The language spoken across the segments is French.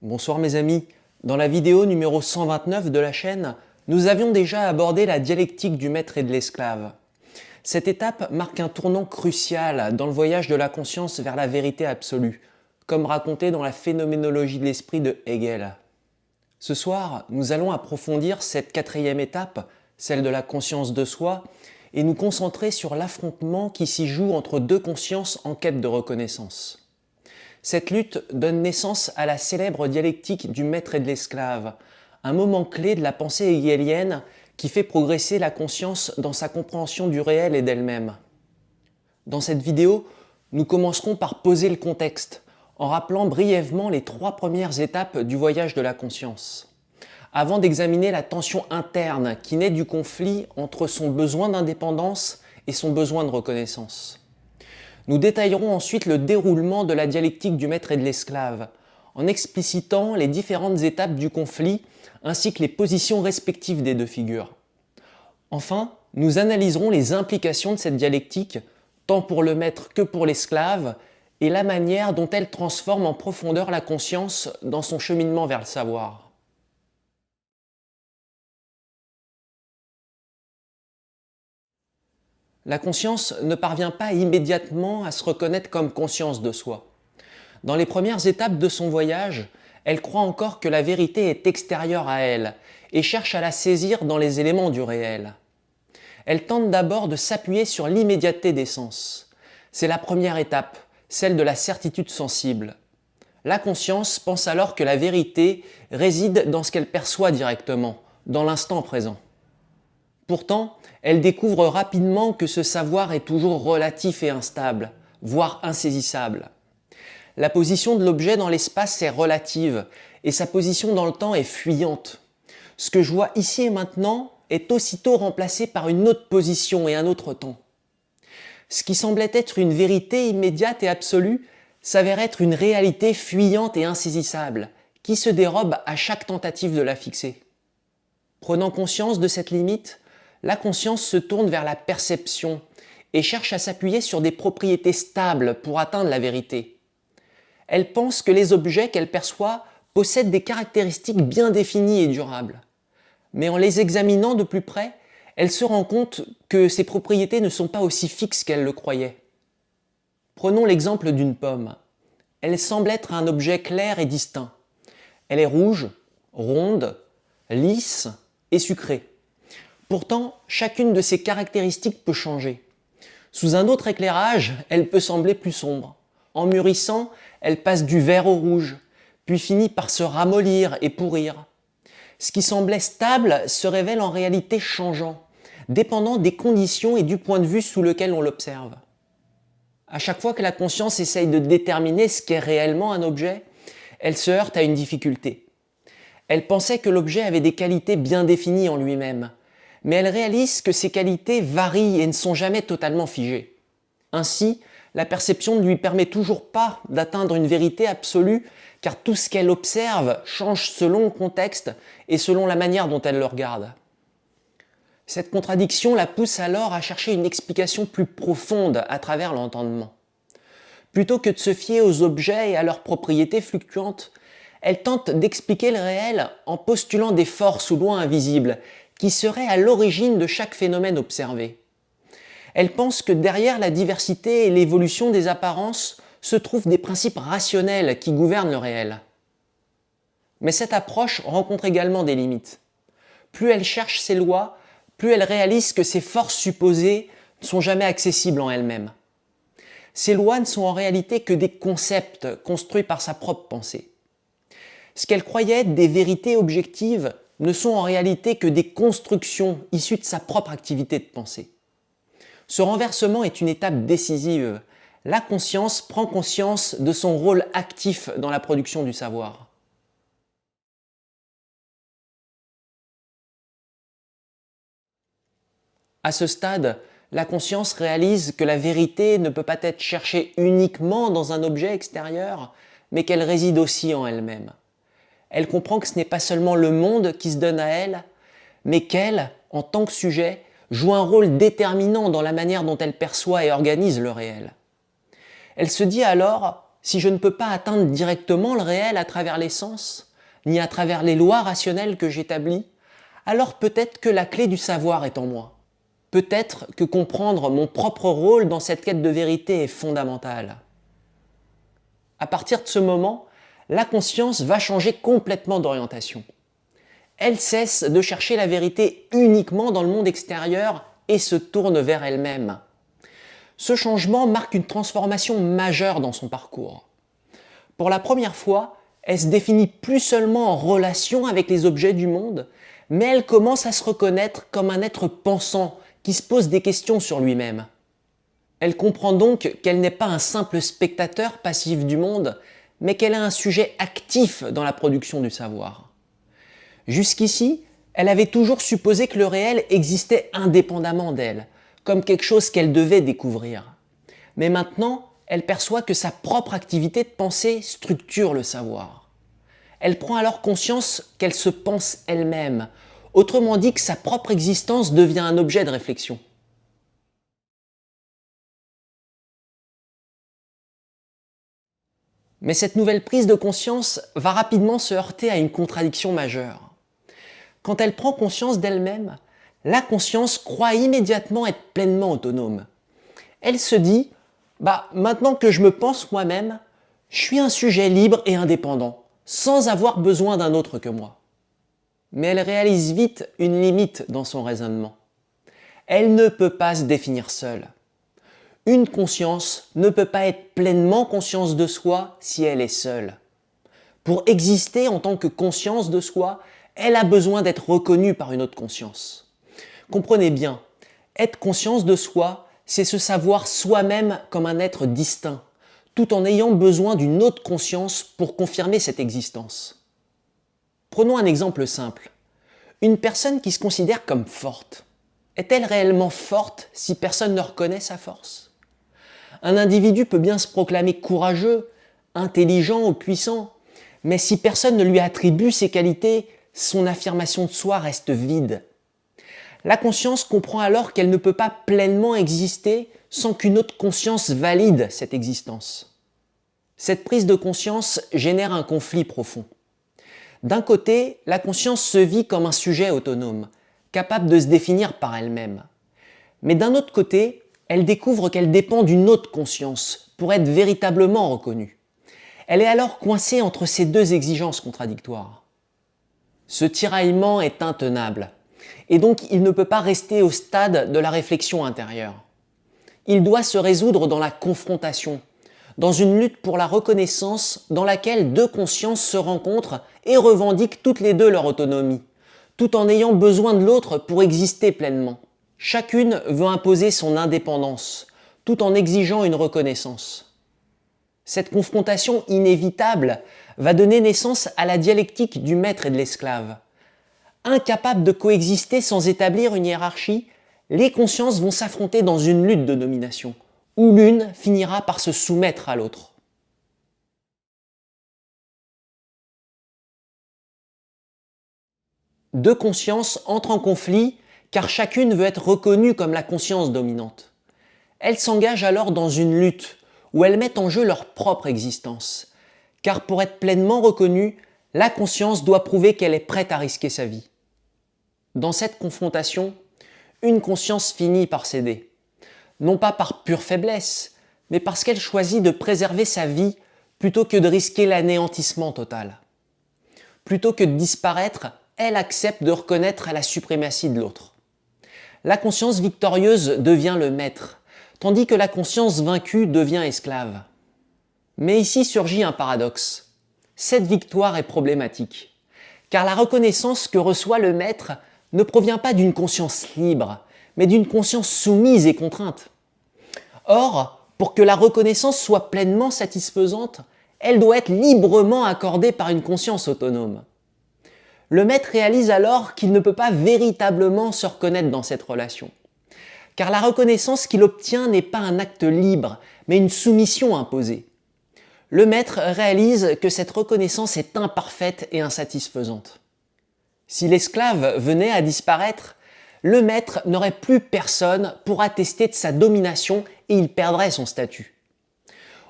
Bonsoir mes amis, dans la vidéo numéro 129 de la chaîne, nous avions déjà abordé la dialectique du maître et de l'esclave. Cette étape marque un tournant crucial dans le voyage de la conscience vers la vérité absolue, comme raconté dans la phénoménologie de l'esprit de Hegel. Ce soir, nous allons approfondir cette quatrième étape, celle de la conscience de soi, et nous concentrer sur l'affrontement qui s'y joue entre deux consciences en quête de reconnaissance. Cette lutte donne naissance à la célèbre dialectique du maître et de l'esclave, un moment clé de la pensée hegelienne qui fait progresser la conscience dans sa compréhension du réel et d'elle-même. Dans cette vidéo, nous commencerons par poser le contexte, en rappelant brièvement les trois premières étapes du voyage de la conscience, avant d'examiner la tension interne qui naît du conflit entre son besoin d'indépendance et son besoin de reconnaissance. Nous détaillerons ensuite le déroulement de la dialectique du maître et de l'esclave, en explicitant les différentes étapes du conflit ainsi que les positions respectives des deux figures. Enfin, nous analyserons les implications de cette dialectique, tant pour le maître que pour l'esclave, et la manière dont elle transforme en profondeur la conscience dans son cheminement vers le savoir. La conscience ne parvient pas immédiatement à se reconnaître comme conscience de soi. Dans les premières étapes de son voyage, elle croit encore que la vérité est extérieure à elle et cherche à la saisir dans les éléments du réel. Elle tente d'abord de s'appuyer sur l'immédiateté des sens. C'est la première étape, celle de la certitude sensible. La conscience pense alors que la vérité réside dans ce qu'elle perçoit directement, dans l'instant présent. Pourtant, elle découvre rapidement que ce savoir est toujours relatif et instable, voire insaisissable. La position de l'objet dans l'espace est relative et sa position dans le temps est fuyante. Ce que je vois ici et maintenant est aussitôt remplacé par une autre position et un autre temps. Ce qui semblait être une vérité immédiate et absolue s'avère être une réalité fuyante et insaisissable qui se dérobe à chaque tentative de la fixer. Prenant conscience de cette limite, la conscience se tourne vers la perception et cherche à s'appuyer sur des propriétés stables pour atteindre la vérité. Elle pense que les objets qu'elle perçoit possèdent des caractéristiques bien définies et durables. Mais en les examinant de plus près, elle se rend compte que ces propriétés ne sont pas aussi fixes qu'elle le croyait. Prenons l'exemple d'une pomme. Elle semble être un objet clair et distinct. Elle est rouge, ronde, lisse et sucrée. Pourtant, chacune de ces caractéristiques peut changer. Sous un autre éclairage, elle peut sembler plus sombre. En mûrissant, elle passe du vert au rouge, puis finit par se ramollir et pourrir. Ce qui semblait stable se révèle en réalité changeant, dépendant des conditions et du point de vue sous lequel on l'observe. À chaque fois que la conscience essaye de déterminer ce qu'est réellement un objet, elle se heurte à une difficulté. Elle pensait que l'objet avait des qualités bien définies en lui-même, mais elle réalise que ces qualités varient et ne sont jamais totalement figées. Ainsi, la perception ne lui permet toujours pas d'atteindre une vérité absolue, car tout ce qu'elle observe change selon le contexte et selon la manière dont elle le regarde. Cette contradiction la pousse alors à chercher une explication plus profonde à travers l'entendement. Plutôt que de se fier aux objets et à leurs propriétés fluctuantes, elle tente d'expliquer le réel en postulant des forces ou lois invisibles qui seraient à l'origine de chaque phénomène observé. Elle pense que derrière la diversité et l'évolution des apparences se trouvent des principes rationnels qui gouvernent le réel. Mais cette approche rencontre également des limites. Plus elle cherche ces lois, plus elle réalise que ces forces supposées ne sont jamais accessibles en elles-mêmes. Ces lois ne sont en réalité que des concepts construits par sa propre pensée. Ce qu'elle croyait être des vérités objectives ne sont en réalité que des constructions issues de sa propre activité de pensée. Ce renversement est une étape décisive. La conscience prend conscience de son rôle actif dans la production du savoir. À ce stade, la conscience réalise que la vérité ne peut pas être cherchée uniquement dans un objet extérieur, mais qu'elle réside aussi en elle-même. Elle comprend que ce n'est pas seulement le monde qui se donne à elle, mais qu'elle, en tant que sujet, joue un rôle déterminant dans la manière dont elle perçoit et organise le réel. Elle se dit alors, Si je ne peux pas atteindre directement le réel à travers les sens, ni à travers les lois rationnelles que j'établis, alors peut-être que la clé du savoir est en moi. Peut-être que comprendre mon propre rôle dans cette quête de vérité est fondamental. À partir de ce moment, la conscience va changer complètement d'orientation. Elle cesse de chercher la vérité uniquement dans le monde extérieur et se tourne vers elle-même. Ce changement marque une transformation majeure dans son parcours. Pour la première fois, elle se définit plus seulement en relation avec les objets du monde, mais elle commence à se reconnaître comme un être pensant qui se pose des questions sur lui-même. Elle comprend donc qu'elle n'est pas un simple spectateur passif du monde, mais qu'elle est un sujet actif dans la production du savoir. Jusqu'ici, elle avait toujours supposé que le réel existait indépendamment d'elle, comme quelque chose qu'elle devait découvrir. Mais maintenant, elle perçoit que sa propre activité de pensée structure le savoir. Elle prend alors conscience qu'elle se pense elle-même, autrement dit que sa propre existence devient un objet de réflexion. Mais cette nouvelle prise de conscience va rapidement se heurter à une contradiction majeure. Quand elle prend conscience d'elle-même, la conscience croit immédiatement être pleinement autonome. Elle se dit maintenant que je me pense moi-même, je suis un sujet libre et indépendant, sans avoir besoin d'un autre que moi. Mais elle réalise vite une limite dans son raisonnement. Elle ne peut pas se définir seule. Une conscience ne peut pas être pleinement conscience de soi si elle est seule. Pour exister en tant que conscience de soi, elle a besoin d'être reconnue par une autre conscience. Comprenez bien, être conscience de soi, c'est se savoir soi-même comme un être distinct, tout en ayant besoin d'une autre conscience pour confirmer cette existence. Prenons un exemple simple. Une personne qui se considère comme forte, est-elle réellement forte si personne ne reconnaît sa force ? Un individu peut bien se proclamer courageux, intelligent ou puissant, mais si personne ne lui attribue ces qualités, son affirmation de soi reste vide. La conscience comprend alors qu'elle ne peut pas pleinement exister sans qu'une autre conscience valide cette existence. Cette prise de conscience génère un conflit profond. D'un côté, la conscience se vit comme un sujet autonome, capable de se définir par elle-même. Mais d'un autre côté, elle découvre qu'elle dépend d'une autre conscience pour être véritablement reconnue. Elle est alors coincée entre ces deux exigences contradictoires. Ce tiraillement est intenable, et donc il ne peut pas rester au stade de la réflexion intérieure. Il doit se résoudre dans la confrontation, dans une lutte pour la reconnaissance dans laquelle deux consciences se rencontrent et revendiquent toutes les deux leur autonomie, tout en ayant besoin de l'autre pour exister pleinement. Chacune veut imposer son indépendance, tout en exigeant une reconnaissance. Cette confrontation inévitable va donner naissance à la dialectique du maître et de l'esclave. Incapables de coexister sans établir une hiérarchie, les consciences vont s'affronter dans une lutte de domination, où l'une finira par se soumettre à l'autre. Deux consciences entrent en conflit car chacune veut être reconnue comme la conscience dominante. Elles s'engagent alors dans une lutte où elles mettent en jeu leur propre existence, car pour être pleinement reconnue, la conscience doit prouver qu'elle est prête à risquer sa vie. Dans cette confrontation, une conscience finit par céder, non pas par pure faiblesse, mais parce qu'elle choisit de préserver sa vie plutôt que de risquer l'anéantissement total. Plutôt que de disparaître, elle accepte de reconnaître la suprématie de l'autre. La conscience victorieuse devient le maître, tandis que la conscience vaincue devient esclave. Mais ici surgit un paradoxe. Cette victoire est problématique, car la reconnaissance que reçoit le maître ne provient pas d'une conscience libre, mais d'une conscience soumise et contrainte. Or, pour que la reconnaissance soit pleinement satisfaisante, elle doit être librement accordée par une conscience autonome. Le maître réalise alors qu'il ne peut pas véritablement se reconnaître dans cette relation. Car la reconnaissance qu'il obtient n'est pas un acte libre, mais une soumission imposée. Le maître réalise que cette reconnaissance est imparfaite et insatisfaisante. Si l'esclave venait à disparaître, le maître n'aurait plus personne pour attester de sa domination et il perdrait son statut.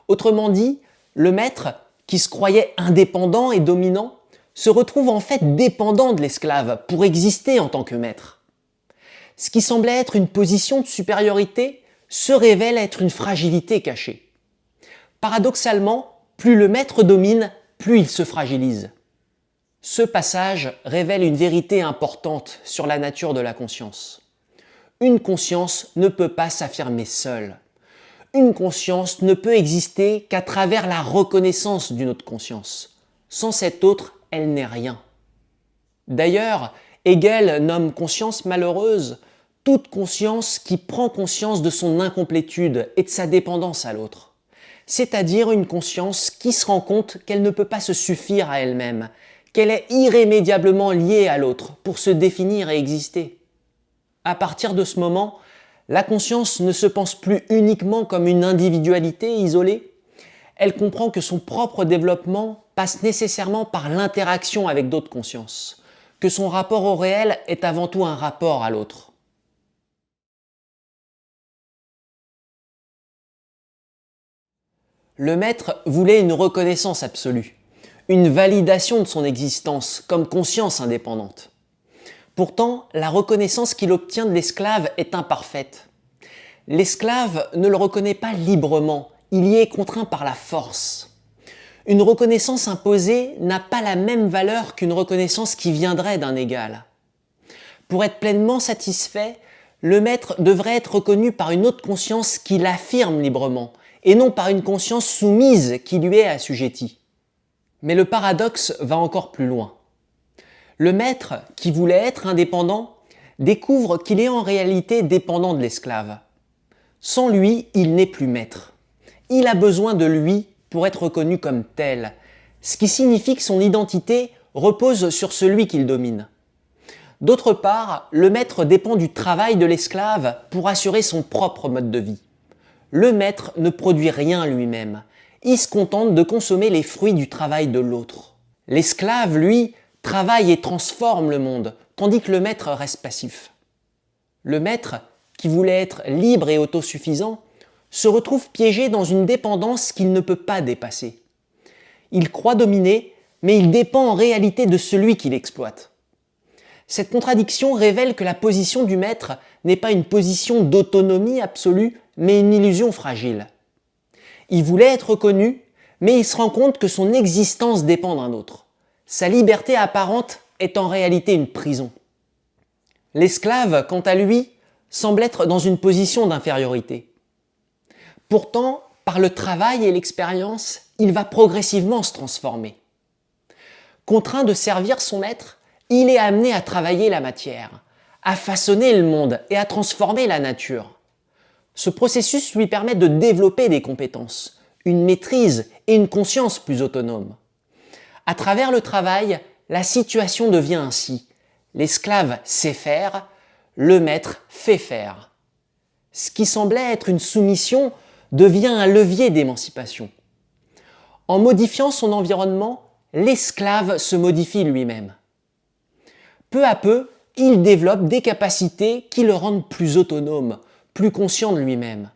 Autrement dit, Le maître, qui se croyait indépendant et dominant, se retrouve en fait dépendant de l'esclave pour exister en tant que maître. Ce qui semblait être une position de supériorité se révèle être une fragilité cachée. Paradoxalement, plus le maître domine, plus il se fragilise. Ce passage révèle une vérité importante sur la nature de la conscience. Une conscience ne peut pas s'affirmer seule. Une conscience ne peut exister qu'à travers la reconnaissance d'une autre conscience. Sans cette autre, elle n'est rien. D'ailleurs, Hegel nomme conscience malheureuse toute conscience qui prend conscience de son incomplétude et de sa dépendance à l'autre. C'est-à-dire une conscience qui se rend compte qu'elle ne peut pas se suffire à elle-même, qu'elle est irrémédiablement liée à l'autre pour se définir et exister. À partir de ce moment, la conscience ne se pense plus uniquement comme une individualité isolée, elle comprend que son propre développement passe nécessairement par l'interaction avec d'autres consciences, que son rapport au réel est avant tout un rapport à l'autre. Le maître voulait une reconnaissance absolue, une validation de son existence comme conscience indépendante. Pourtant, la reconnaissance qu'il obtient de l'esclave est imparfaite. L'esclave ne le reconnaît pas librement, il y est contraint par la force. Une reconnaissance imposée n'a pas la même valeur qu'une reconnaissance qui viendrait d'un égal. Pour être pleinement satisfait, le maître devrait être reconnu par une autre conscience qui l'affirme librement, et non par une conscience soumise qui lui est assujettie. Mais le paradoxe va encore plus loin. Le maître, qui voulait être indépendant, découvre qu'il est en réalité dépendant de l'esclave. Sans lui, il n'est plus maître. Il a besoin de lui pour être reconnu comme tel, ce qui signifie que son identité repose sur celui qu'il domine. D'autre part, le maître dépend du travail de l'esclave pour assurer son propre mode de vie. Le maître ne produit rien lui-même. Il se contente de consommer les fruits du travail de l'autre. L'esclave, lui, travaille et transforme le monde, tandis que le maître reste passif. Le maître, qui voulait être libre et autosuffisant, se retrouve piégé dans une dépendance qu'il ne peut pas dépasser. Il croit dominer, mais il dépend en réalité de celui qui l'exploite. Cette contradiction révèle que la position du maître n'est pas une position d'autonomie absolue, mais une illusion fragile. Il voulait être reconnu, mais il se rend compte que son existence dépend d'un autre. Sa liberté apparente est en réalité une prison. L'esclave, quant à lui, semble être dans une position d'infériorité. Pourtant, par le travail et l'expérience, il va progressivement se transformer. Contraint de servir son maître, il est amené à travailler la matière, à façonner le monde et à transformer la nature. Ce processus lui permet de développer des compétences, une maîtrise et une conscience plus autonomes. À travers le travail, la situation devient ainsi. L'esclave sait faire, le maître fait faire. Ce qui semblait être une soumission devient un levier d'émancipation. En modifiant son environnement, l'esclave se modifie lui-même. Peu à peu, il développe des capacités qui le rendent plus autonome, plus conscient de lui-même.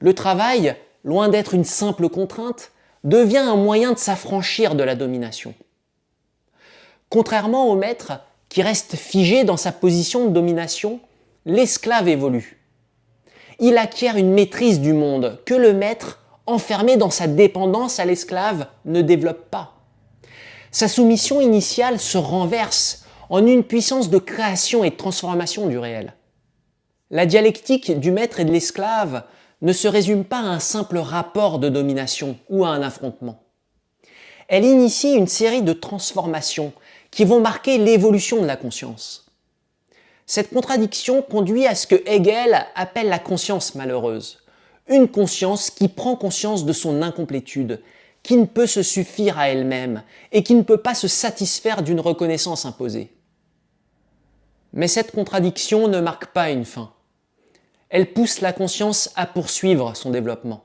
Le travail, loin d'être une simple contrainte, devient un moyen de s'affranchir de la domination. Contrairement au maître, qui reste figé dans sa position de domination, l'esclave évolue. Il acquiert une maîtrise du monde que le maître, enfermé dans sa dépendance à l'esclave, ne développe pas. Sa soumission initiale se renverse en une puissance de création et de transformation du réel. La dialectique du maître et de l'esclave ne se résume pas à un simple rapport de domination ou à un affrontement. Elle initie une série de transformations qui vont marquer l'évolution de la conscience. Cette contradiction conduit à ce que Hegel appelle la conscience malheureuse, une conscience qui prend conscience de son incomplétude, qui ne peut se suffire à elle-même et qui ne peut pas se satisfaire d'une reconnaissance imposée. Mais cette contradiction ne marque pas une fin. Elle pousse la conscience à poursuivre son développement.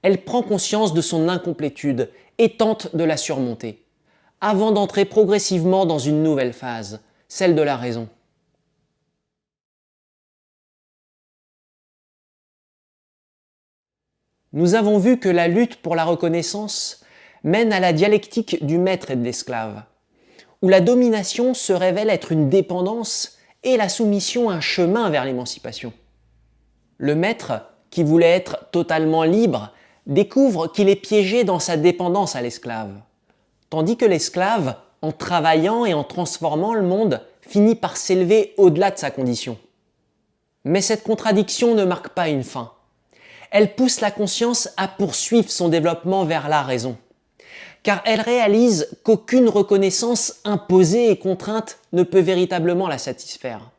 Elle prend conscience de son incomplétude et tente de la surmonter, avant d'entrer progressivement dans une nouvelle phase, celle de la raison. Nous avons vu que la lutte pour la reconnaissance mène à la dialectique du maître et de l'esclave, où la domination se révèle être une dépendance et la soumission un chemin vers l'émancipation. Le maître, qui voulait être totalement libre, découvre qu'il est piégé dans sa dépendance à l'esclave, tandis que l'esclave, en travaillant et en transformant le monde, finit par s'élever au-delà de sa condition. Mais cette contradiction ne marque pas une fin. Elle pousse la conscience à poursuivre son développement vers la raison, car elle réalise qu'aucune reconnaissance imposée et contrainte ne peut véritablement la satisfaire.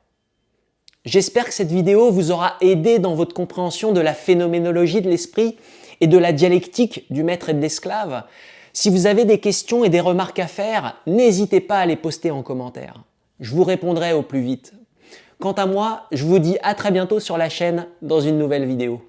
J'espère que cette vidéo vous aura aidé dans votre compréhension de la phénoménologie de l'esprit et de la dialectique du maître et de l'esclave. Si vous avez des questions et des remarques à faire, n'hésitez pas à les poster en commentaire. Je vous répondrai au plus vite. Quant à moi, je vous dis à très bientôt sur la chaîne dans une nouvelle vidéo.